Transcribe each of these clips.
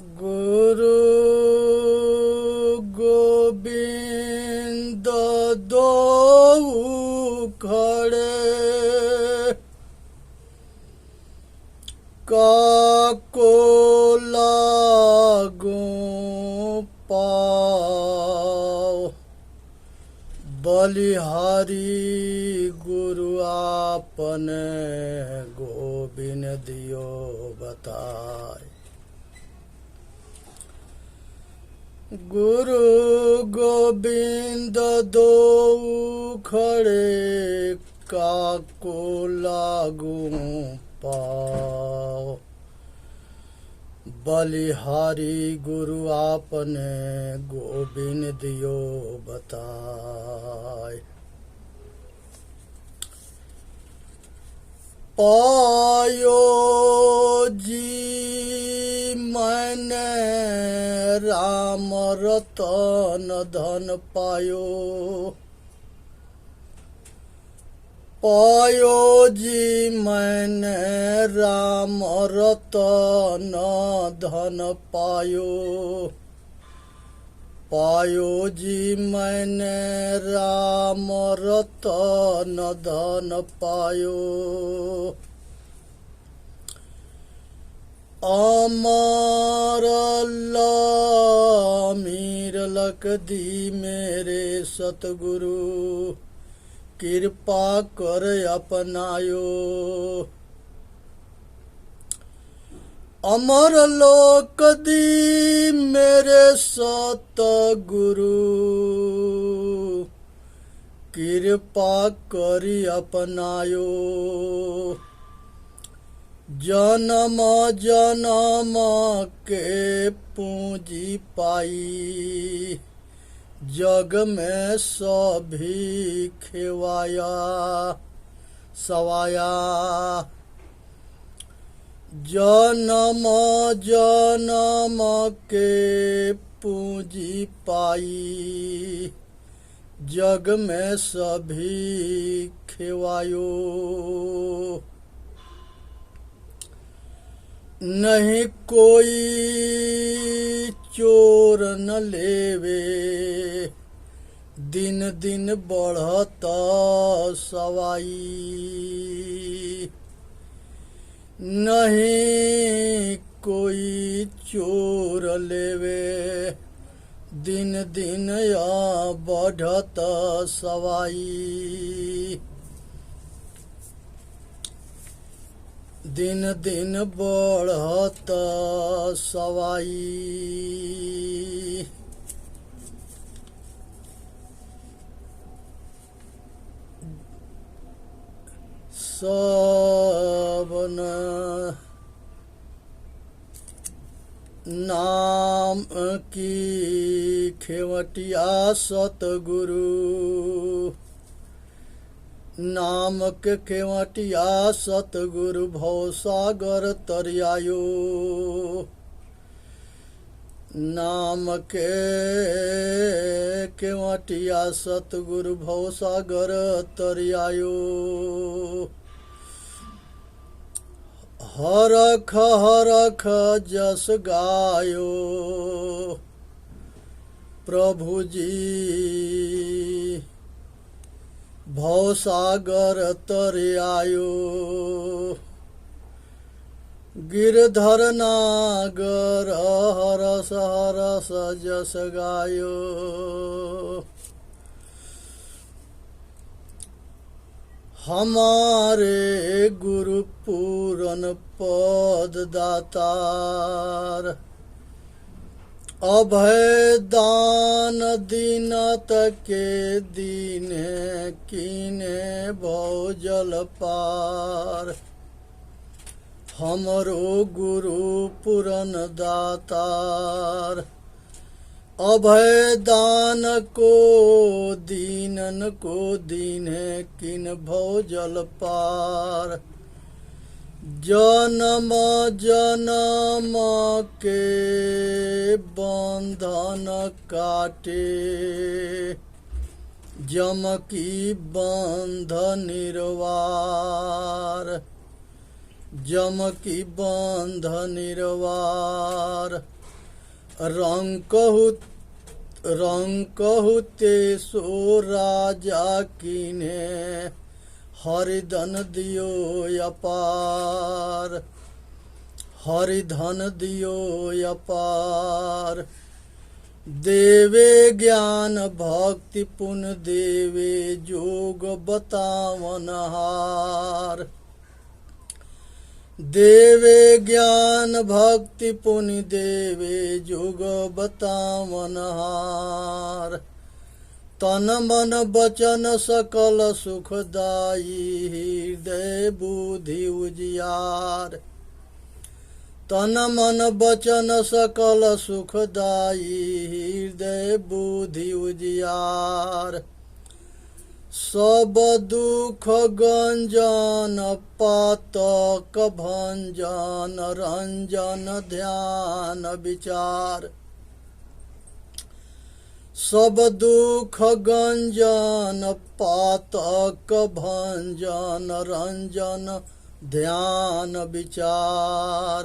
गुरु गोविंद दो खड़े काको लागू पाओ बलिहारी गुरु आपने गोविंद दियो बताए। गुरु गोविंद दो खड़े काको लागू पाओ बलिहारी गुरु आपने गोविंद दियो बताए। पायो जी मैंने राम रतन धन पायो। पायो जी मैंने राम रतन धन पायो। पायो जी मैंने राम रतन धन पायो। अमर मीर लक दी मेरे सतगुरु कृपा कर अपनायो। अमर लोक दी मेरे सतगुरु कृपा करी अपनायो। जन्म जन्म के पूंजी पाई जग में सभी खेवाया सवाया। जन्म जन्म के पूंजी पाई जग में सभी खेवायो। नहीं कोई चोर न लेवे दिन दिन बढ़त सवाई। नहीं कोई चोर लेवे दिन दिन या बढ़त सवाई। दिन दिन बढ़त सवाई। सबन नाम की खेवटिया सतगुरु नाम के खेवटिया सतगुरु भवसागर तरियायो। नाम के खेवटिया सतगुरु भवसागर तरियायो। हरख जस गायो प्रभु जी भवसागर तरियायो। गिरधर नागर हरस हरस जस गायो। हमारे गुरु पूरन पद दातार अभय दान दीनत के दीने कीने भौजल पार। हमरो गुरु पुरन दातार अभय दान को दीनन को दीने किन भौजल पार। जन्म जन्म के बंधन काटे जम की बंध निर्वार। जम की बंध निर्वार रंकहु ते सो राजा कीने हरिधन दियो अपार, हरिधन दियो अपार। देवे ज्ञान भक्ति पुण्य देवे जोग बतावन हार, देवे ज्ञान भक्ति पुण्य देवे जोग बतावन हार। तन मन बचन सकल सुखदाई हृदय बुद्धि उजियार, तन मन बचन सकल सुखदाई हृदय बुद्धि उजियार। सब दुख गंजन पातक भंजन रंजन ध्यान विचार, सब दुख गंजन पातक भंजन रंजन ध्यान विचार।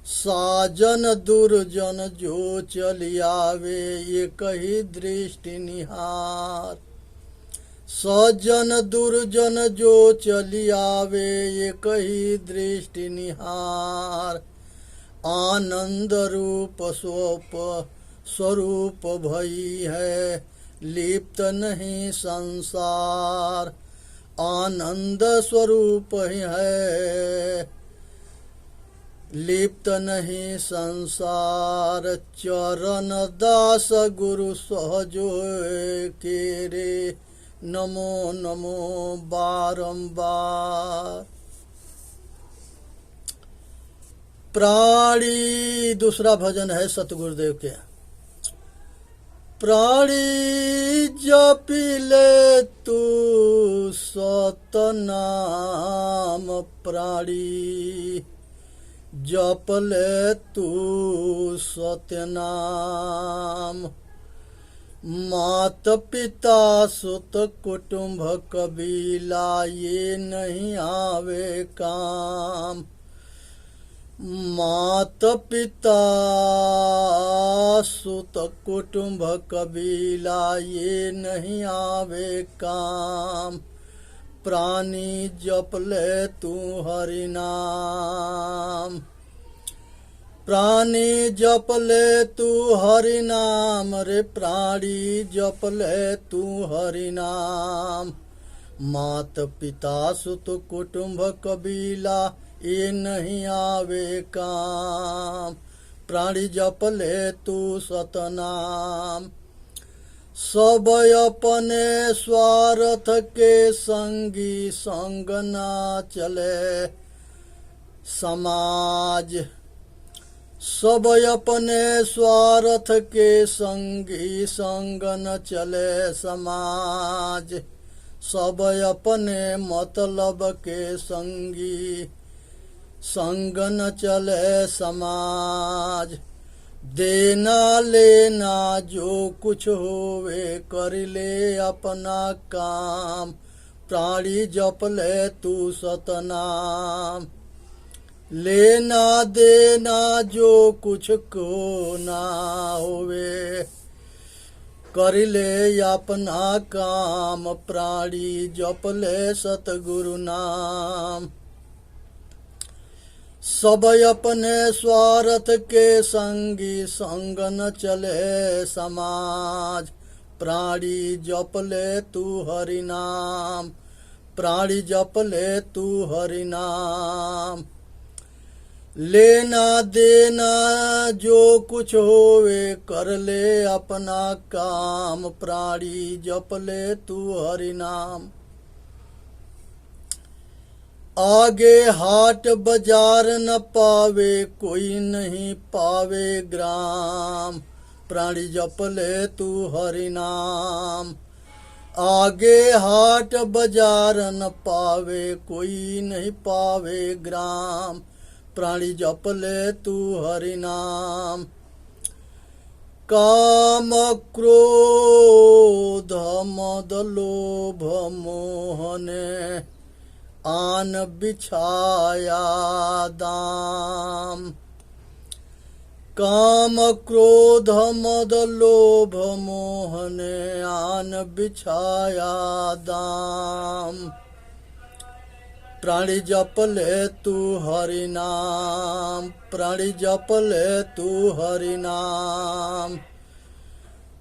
साजन दुर्जन जो चलियावे एक ही दृष्टि निहार, सज्जन दुर्जन जो चलियावे एक ही दृष्टि निहार। आनंद रूप स्वरूप भई है लिप्त नहीं संसार, आनंद स्वरूप ही है लिप्त नहीं संसार। चरण दास गुरु सहजो के रे नमो नमो बारंबार। प्राणी दूसरा भजन है सतगुरुदेव के। प्राणी जपिले तू सतनाम, प्राणी जपले तू सत्यनाम। मात पिता सुत कुटुंब कबीला ये नहीं आवे काम, मात पिता सुत कुटुंब कबीला ये नहीं आवे काम। प्राणी जप ले तू हरि नाम, प्राणी जप ले तू हरि नाम रे, प्राणी जप ले तू हरि नाम। मात पिता सुत कुटुंब कबीला ये नहीं आवे काम, प्राणी जप ले तू सतनाम। सब अपने स्वार्थ के संगी संग ना चले समाज, सब अपने स्वार्थ के संगी संग न चले समाज। सब अपने मतलब के संगी संग न चले समाज। देना लेना जो कुछ होवे कर ले अपना काम, प्राणी जप ले तू सतनाम। लेना देना जो कुछ को ना होवे कर ले अपना काम, प्राणी जप ले सतगुरु नाम। सब अपने स्वार्थ के संगी संग न चले समाज, प्राणी जप ले तू हरि नाम, प्राणी जप ले तू हरि नाम। लेना देना जो कुछ होवे कर ले अपना काम, प्राणी जप ले तू हरि नाम। आगे हाट बाजार न पावे कोई नहीं पावे ग्राम, प्राणी जप ले तू हरि नाम। आगे हाट बाजार न पावे कोई नहीं पावे ग्राम, प्राणी जप ले तू हरि नाम। काम क्रोध मद लोभ मोहने आन बिछाया दाम, काम क्रोध मद लोभ मोह ने आन बिछाया दाम। प्राणी जप ले तू हरि नाम, प्राणी जप ले तू हरि नाम।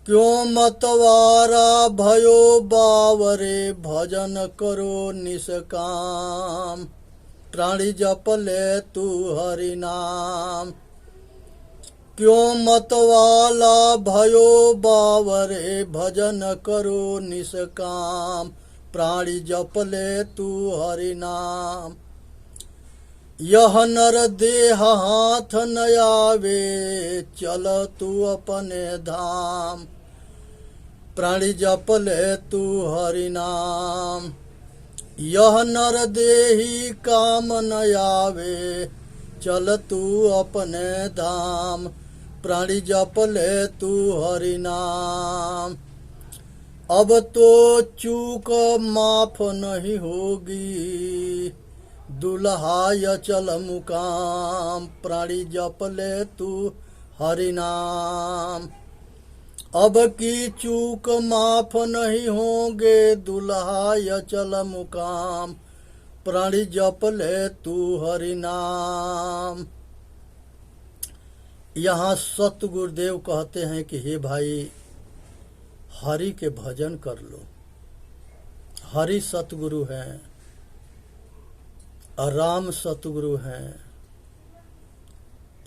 क्यों मतवारा भयो बावरे, भजन करो निष्काम। प्राणी जप ले तू हरि नाम। क्यों मतवाला भयो बावरे, भजन करो निष्काम। प्राणी जप ले तू हरि नाम। यह नर देह हाथ न आवे, चल तू अपने धाम। प्राणी जप ले तू हरि नाम। यह नर देही काम न आवे, चल तू अपने धाम। प्राणी जप ले तू हरि नाम। अब तो चूक माफ नहीं होगी, दुल्हा अचल मुकाम। प्राणी जप ले तू हरि नाम। अब की चूक माफ नहीं होंगे, दुल्हा अचल मुकाम। प्राणी जप ले तू हरि नाम। यहाँ सत गुरुदेव कहते हैं कि हे भाई, हरि के भजन कर लो। हरि सतगुरु हैं और राम सतगुरु हैं।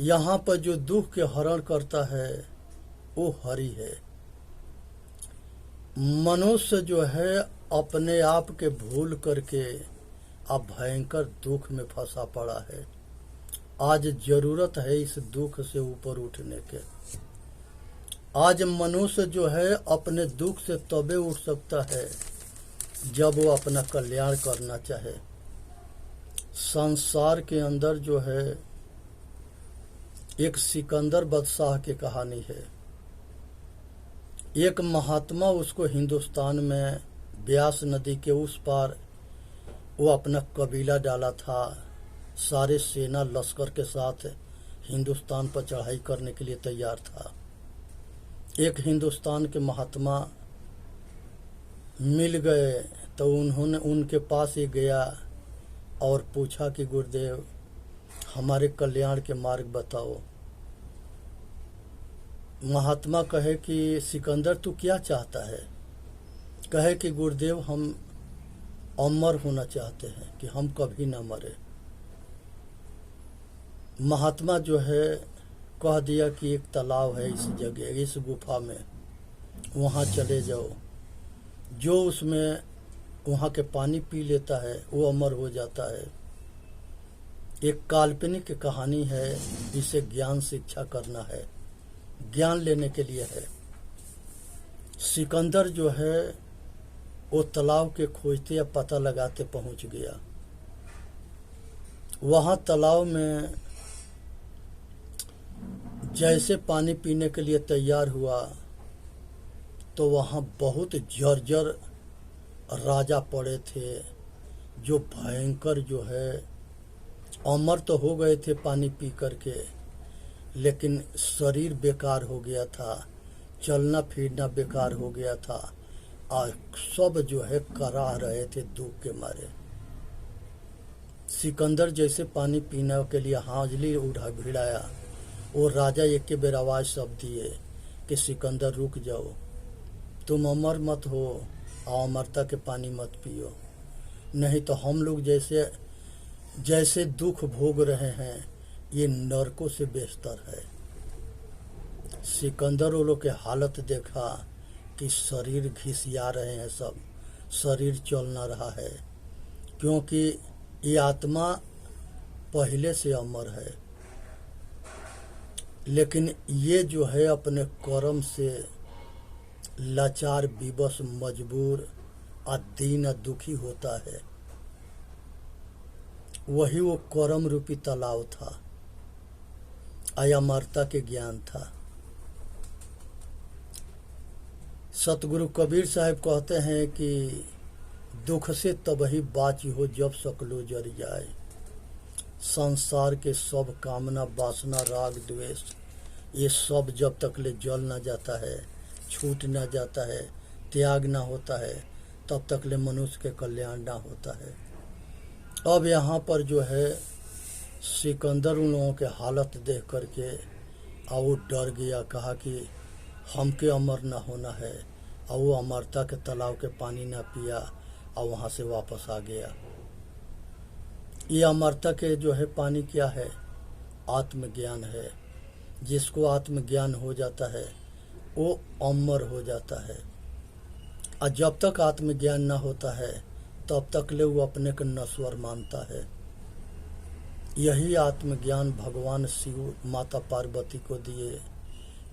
यहाँ पर जो दुख के हरण करता है वो हरि है। मनुष्य जो है अपने आप के भूल करके अब भयंकर दुख में फंसा पड़ा है। आज जरूरत है इस दुख से ऊपर उठने के। आज मनुष्य जो है अपने दुख से तबे उठ सकता है जब वो अपना कल्याण करना चाहे। संसार के अंदर जो है एक सिकंदर बादशाह की कहानी है। एक महात्मा उसको हिंदुस्तान में ब्यास नदी के उस पार वो अपना कबीला डाला था। सारे सेना लश्कर के साथ हिंदुस्तान पर चढ़ाई करने के लिए तैयार था। एक हिंदुस्तान के महात्मा मिल गए तो उन्होंने उनके पास ही गया और पूछा कि गुरुदेव हमारे कल्याण के मार्ग बताओ। महात्मा कहे कि सिकंदर तू क्या चाहता है? कहे कि गुरुदेव हम अमर होना चाहते हैं, कि हम कभी ना मरे। महात्मा जो है कह दिया कि एक तालाब है इस जगह, इस गुफा में, वहाँ चले जाओ। जो उसमें वहाँ के पानी पी लेता है वो अमर हो जाता है। एक काल्पनिक कहानी है, इसे ज्ञान शिक्षा करना है, ज्ञान लेने के लिए है। सिकंदर जो है वो तालाब के खोजते या पता लगाते पहुंच गया। वहाँ तालाब में जैसे पानी पीने के लिए तैयार हुआ तो वहाँ बहुत जर्जर राजा पड़े थे, जो भयंकर जो है अमर तो हो गए थे पानी पी करके, लेकिन शरीर बेकार हो गया था, चलना फिरना बेकार हो गया था और सब जो है कराह रहे थे दुख के मारे। सिकंदर जैसे पानी पीने के लिए हाजली उठा भिड़ाया, वो राजा एक के बेर आवाज सब दिए कि सिकंदर रुक जाओ, तुम अमर मत हो, अमरता के पानी मत पियो, नहीं तो हम लोग जैसे दुख भोग रहे हैं ये नरकों से बेहतर है। सिकंदर वो लोग के हालत देखा कि शरीर घिसिया रहे हैं, सब शरीर चल ना रहा है, क्योंकि ये आत्मा पहले से अमर है, लेकिन ये जो है अपने कर्म से लाचार, विवश, मजबूर और दीन दुखी होता है। वही वो कर्म रूपी तालाब था, अमरता के ज्ञान था। सतगुरु कबीर साहब कहते हैं कि दुख से तबही बाची हो जब सकलो जर जाए, संसार के सब कामना वासना राग द्वेष ये सब जब तक ले जल ना जाता है, छूट ना जाता है, त्याग ना होता है, तब तक ले मनुष्य के कल्याण ना होता है। अब यहाँ पर जो है सिकंदर उन लोगों के हालत देख करके और डर गया, कहा कि हमके अमर ना होना है, और वो अमरता के तालाब के पानी ना पिया और वहाँ से वापस आ गया। ये अमरता के जो है पानी क्या है? आत्मज्ञान है। जिसको आत्मज्ञान हो जाता है वो अमर हो जाता है। और जब तक आत्मज्ञान ना होता है तब तक ले वो अपने को नश्वर मानता है। यही आत्मज्ञान भगवान शिव माता पार्वती को दिए,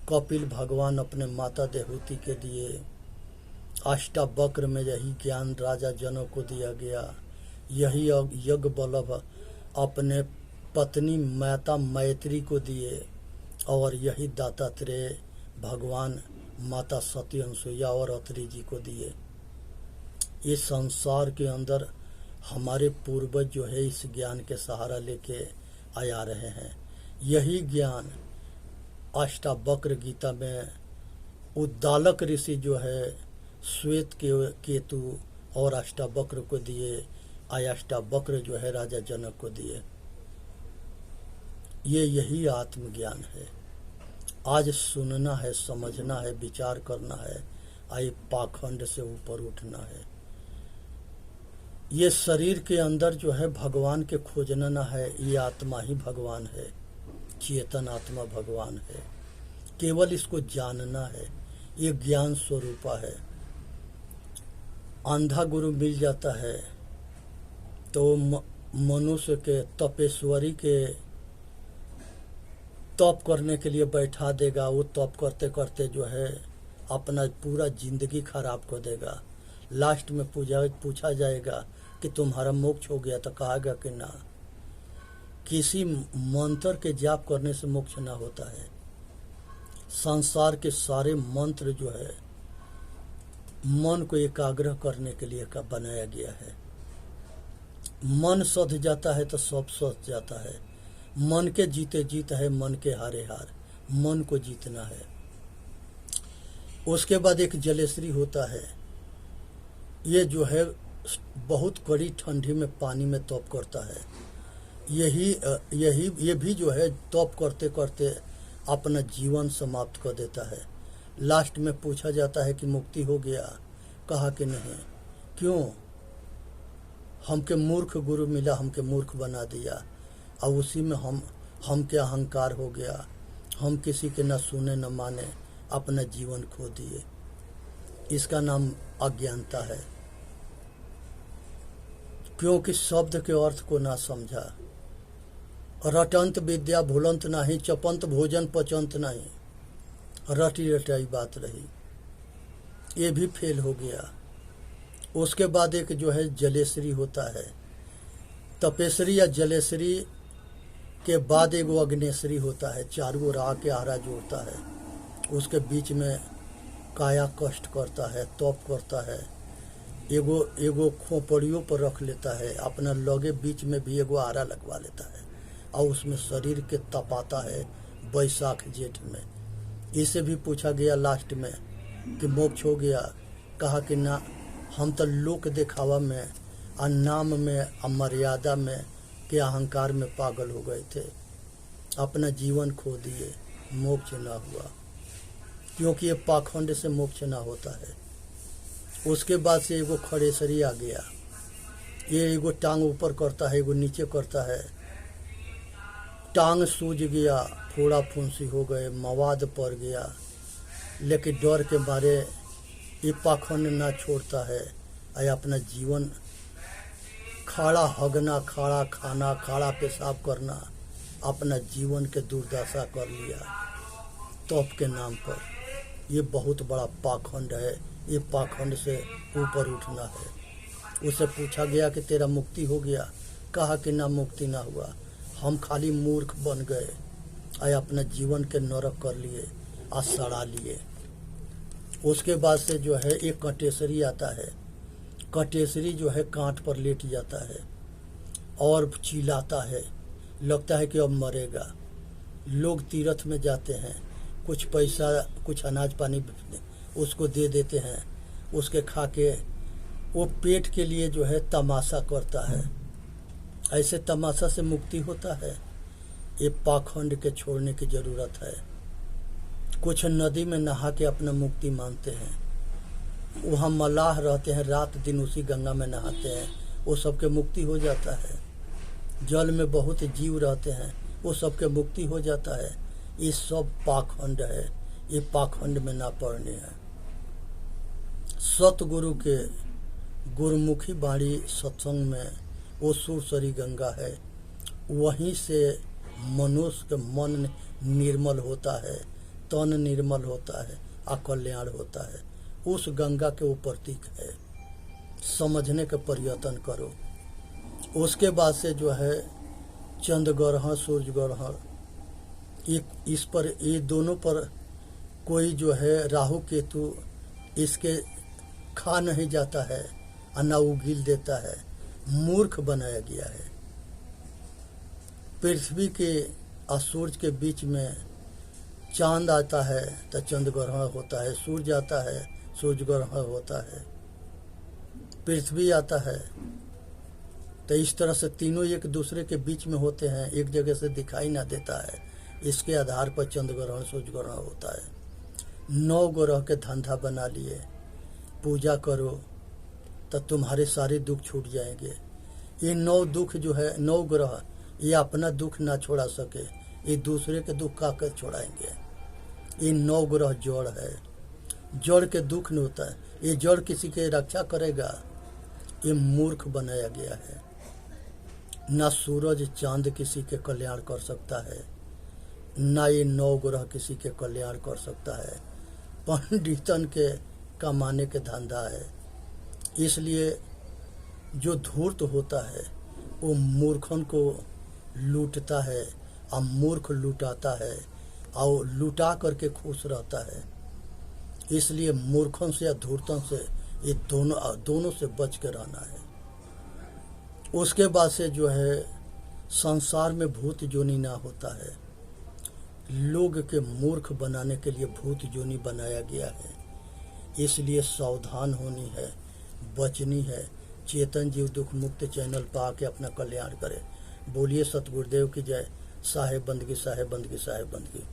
कपिल भगवान अपने माता देहूति के दिए, अष्टावक्र में यही ज्ञान राजा जनक को दिया गया, यही यज्ञ वल्लभ अपने पत्नी माता मैत्री को दिए, और यही दत्तात्रेय भगवान माता सती अनुसुईया और अत्रि जी को दिए। इस संसार के अंदर हमारे पूर्वज जो है इस ज्ञान के सहारा लेके आया रहे हैं। यही ज्ञान अष्टावक्र गीता में उद्दालक ऋषि जो है श्वेत केतु और अष्टावक्र को दिए, अष्टावक्र जो है राजा जनक को दिए। यही आत्मज्ञान है। आज सुनना है, समझना है, विचार करना है, आए पाखंड से ऊपर उठना है। ये शरीर के अंदर जो है भगवान के खोजना ना है, ये आत्मा ही भगवान है, चेतन आत्मा भगवान है। केवल इसको जानना है, ये ज्ञान स्वरूपा है। अंधा गुरु मिल जाता है तो मनुष्य के तपेश्वरी के तप करने के लिए बैठा देगा। वो तप करते करते जो है अपना पूरा जिंदगी खराब कर देगा। लास्ट में पूछा जाएगा कि तुम्हारा मोक्ष हो गया, तो कहेगा कि ना, किसी मंत्र के जाप करने से मोक्ष ना होता है। संसार के सारे मंत्र जो है मन को एकाग्र करने के लिए का बनाया गया है। मन सध जाता है तो सब सध जाता है। मन के जीते जीत है, मन के हारे हार। मन को जीतना है। उसके बाद एक जलेश्री होता है। ये जो है बहुत कड़ी ठंडी में पानी में तप करता है। ये भी जो है तप करते करते अपना जीवन समाप्त कर देता है। लास्ट में पूछा जाता है कि मुक्ति हो गया, कहा कि नहीं। क्यों? हमके मूर्ख गुरु मिला, हमके मूर्ख बना दिया, और उसी में हमके अहंकार हो गया। हम किसी के न सुने न माने, अपना जीवन खो दिए। इसका नाम अज्ञानता है, क्योंकि शब्द के अर्थ को ना समझा। रटंत विद्या भूलंत नहीं, चपंत भोजन पचंत नहीं, रटी रटाई बात रही। ये भी फेल हो गया। उसके बाद एक जो है जलेश्री होता है। तपेश्वरी या जलेश्री के बाद एक अग्नेश्वरी होता है। चारों ओर आके आरा जोड़ता है। उसके बीच में काया कष्ट करता है, तप करता है। एगो खोपड़ियों पर रख लेता है, अपना लगे बीच में भी एगो आरा लगवा लेता है, और उसमें शरीर के तपाता है बैसाख जेठ में। इसे भी पूछा गया लास्ट में कि मोक्ष हो गया, कहा कि ना, हम तो लोक दिखावा में और नाम में और मर्यादा में के अहंकार में पागल हो गए थे, अपना जीवन खो दिए, मोक्ष ना हुआ। क्योंकि ये पाखंड से मोक्ष ना होता है। उसके बाद से एगो खड़ेसरी आ गया। ये एगो टांग ऊपर करता है, एगो नीचे करता है। टांग सूज गया, फोड़ा फुंसी हो गए, मवाद पड़ गया, लेकिन डर के मारे ये पाखंड ना छोड़ता है। और अपना जीवन खाड़ा हगना, खाड़ा खाना, खाड़ा पेशाब करना, अपना जीवन के दुर्दशा कर लिया तप के नाम पर। ये बहुत बड़ा पाखंड है। ये पाखंड से ऊपर उठना है। उसे पूछा गया कि तेरा मुक्ति हो गया, कहा कि ना, मुक्ति ना हुआ, हम खाली मूर्ख बन गए और अपना जीवन के नरक कर लिए और सड़ा लिए। उसके बाद से जो है एक कटेसरी आता है। कटेसरी जो है कांट पर लेट जाता है और चिल्लाता है, लगता है कि अब मरेगा। लोग तीर्थ में जाते हैं, कुछ पैसा कुछ अनाज पानी उसको दे देते हैं, उसके खा के वो पेट के लिए जो है तमाशा करता है। ऐसे तमाशा से मुक्ति होता है? ये पाखंड के छोड़ने की जरूरत है। कुछ नदी में नहा के अपना मुक्ति मानते हैं, वहाँ मलाह रहते हैं, रात दिन उसी गंगा में नहाते हैं, वो सबके मुक्ति हो जाता है। जल में बहुत जीव रहते हैं, वो सबके मुक्ति हो जाता है। ये सब पाखंड है, ये पाखंड में ना पड़ने है। सतगुरु के गुरुमुखी बाणी सत्संग में वो सुरसरी गंगा है, वहीं से मनुष्य का मन निर्मल होता है, तन निर्मल होता है, कल्याण होता है। उस गंगा के वो प्रतीक है, समझने का प्रयत्न करो। उसके बाद से जो है चंद्र ग्रहण सूर्य ग्रहण, इस पर ये दोनों पर कोई जो है राहु केतु इसके खा नहीं जाता है और न उगील देता है, मूर्ख बनाया गया है। पृथ्वी के और सूर्य के बीच में चांद आता है तो चंद्र ग्रहण होता है, सूर्य आता है सूर्य ग्रहण होता है, पृथ्वी आता है। तो इस तरह से तीनों एक दूसरे के बीच में होते हैं, एक जगह से दिखाई ना देता है। इसके आधार पर चंद्र ग्रहण सूर्य ग्रहण होता है। 9 ग्रह के धंधा बना लिए, पूजा करो तो तुम्हारे सारे दुख छूट जाएंगे। ये 9 दुख जो है 9 ग्रह, ये अपना दुख ना छोड़ा सके, ये दूसरे के दुख का कर छोड़ाएंगे। ये 9 ग्रह जड़ है, जड़ के दुख नहीं होता है। ये जड़ किसी के रक्षा करेगा? ये मूर्ख बनाया गया है। ना सूरज चांद किसी के कल्याण कर सकता है, ना ये 9 ग्रह किसी के कल्याण कर सकता है। पंडितन के कमाने के धंधा है। इसलिए जो धूर्त होता है वो मूर्खन को लूटता है और मूर्ख लुटाता है और लुटा करके खुश रहता है। इसलिए मूर्खन से या धूर्तन से ये दोनों से बच के रहना है। उसके बाद से जो है संसार में भूत जोनी ना होता है। लोग के मूर्ख बनाने के लिए भूत जोनी बनाया गया है। इसलिए सावधान होनी है, बचनी है। चेतन जीव दुख मुक्त चैनल पा के अपना कल्याण करे। बोलिए सतगुरुदेव की जय। साहेब बंदगी साहेब बंदगी साहेब बंदगी।